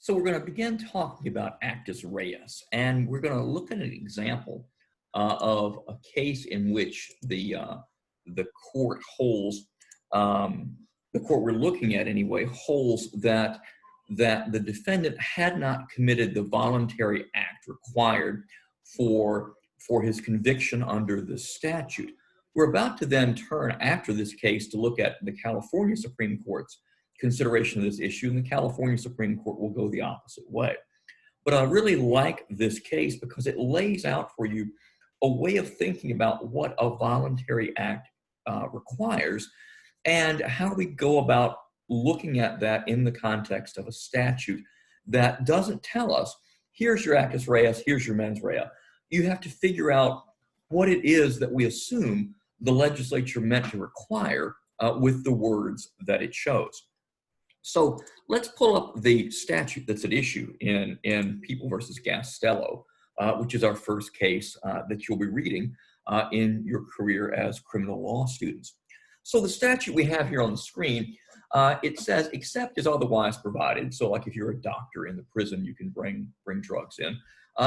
So we're going to begin talking about actus reus, and we're going to look at an example of a case in which the court holds the court we're looking at anyway holds that the defendant had not committed the voluntary act required for his conviction under the statute. We're about to then turn after this case to look at the California Supreme Court's consideration of this issue, and the California Supreme Court will go the opposite way. But I really like this case because it lays out for you a way of thinking about what a voluntary act requires and how we go about looking at that in the context of a statute that doesn't tell us, here's your actus reus, here's your mens rea. You have to figure out what it is that we assume the legislature meant to require with the words that it chose. So let's pull up the statute that's at issue in People versus Gastello, which is our first case that you'll be reading in your career as criminal law students. So the statute we have here on the screen, it says, except as otherwise provided. So like if you're a doctor in the prison, you can bring drugs in,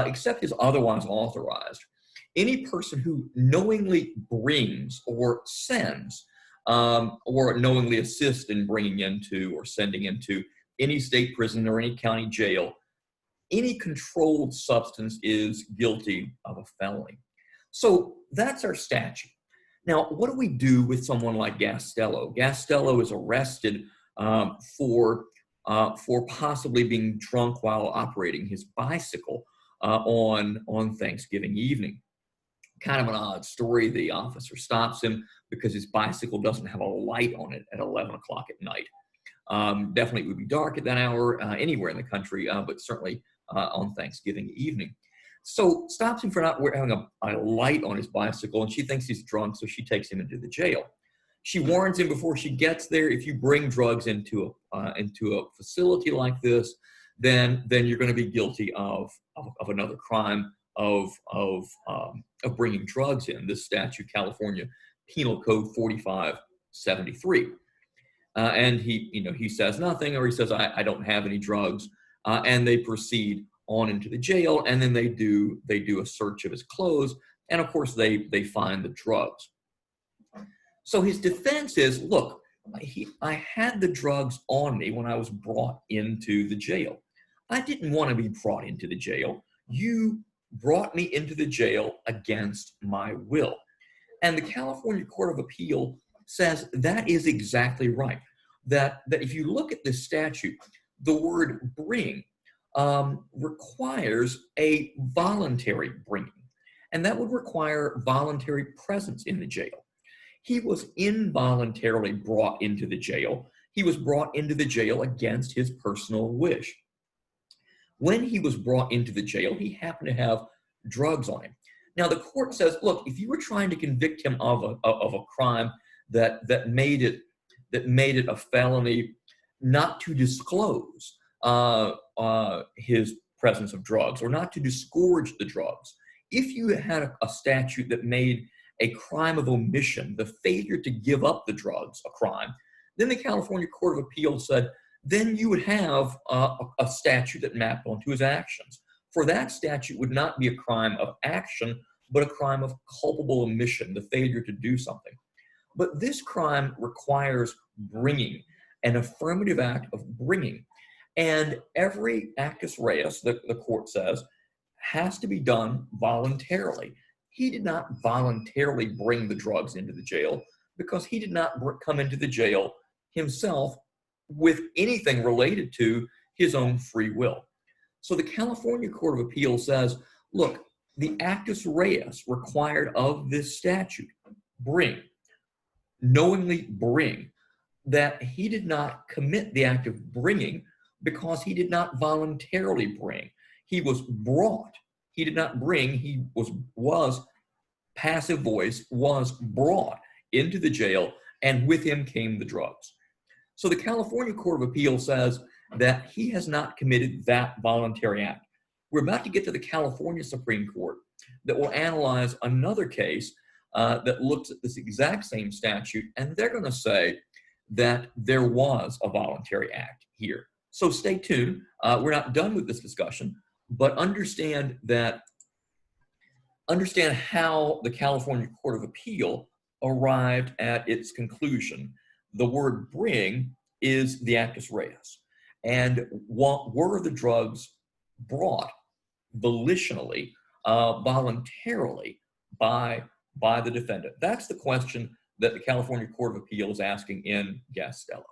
except as otherwise authorized. Any person who knowingly brings or sends or knowingly assists in bringing into or sending into any state prison or any county jail, any controlled substance is guilty of a felony. So that's our statute. Now, what do we do with someone like Gastello? Gastello is arrested for possibly being drunk while operating his bicycle on Thanksgiving evening. Kind of an odd story. The officer stops him because his bicycle doesn't have a light on it at 11 o'clock at night. Definitely it would be dark at that hour anywhere in the country, but certainly on Thanksgiving evening. So stops him for not having a light on his bicycle, and she thinks he's drunk, so she takes him into the jail. She warns him before she gets there, if you bring drugs into a facility like this, then you're going to be guilty of another crime of bringing drugs in. This statute, California Penal Code 4573. And he says nothing, or he says, I don't have any drugs. And they proceed on into the jail, and then they do a search of his clothes, and of course they find the drugs. So his defense is, look, I had the drugs on me when I was brought into the jail. I didn't want to be brought into the jail. You brought me into the jail against my will. And the California Court of Appeal says that is exactly right. That if you look at this statute, the word bring requires a voluntary bringing, and that would require voluntary presence in the jail. He was involuntarily brought into the jail. He was brought into the jail against his personal wish. When he was brought into the jail, he happened to have drugs on him. Now, the court says, look, if you were trying to convict him of a crime that made it a felony not to disclose his presence of drugs or not to disgorge the drugs, if you had a statute that made a crime of omission, the failure to give up the drugs, a crime, then the California Court of Appeal said, then you would have a statute that mapped onto his actions. For that statute would not be a crime of action, but a crime of culpable omission, the failure to do something. But this crime requires bringing, an affirmative act of bringing. And every actus reus, the court says, has to be done voluntarily. He did not voluntarily bring the drugs into the jail because he did not come into the jail himself with anything related to his own free will. So the California Court of Appeal says, look, the actus reus required of this statute, bring, knowingly bring, that he did not commit the act of bringing because he did not voluntarily bring. He was brought. He did not bring. He was passive voice, was brought into the jail, and with him came the drugs. So the California Court of Appeal says that he has not committed that voluntary act. We're about to get to the California Supreme Court that will analyze another case that looks at this exact same statute, and they're going to say that there was a voluntary act here. So stay tuned. We're not done with this discussion, but understand how the California Court of Appeal arrived at its conclusion. The word bring is the actus reus. And what were the drugs brought volitionally, voluntarily by the defendant? That's the question that the California Court of Appeal is asking in Gastello.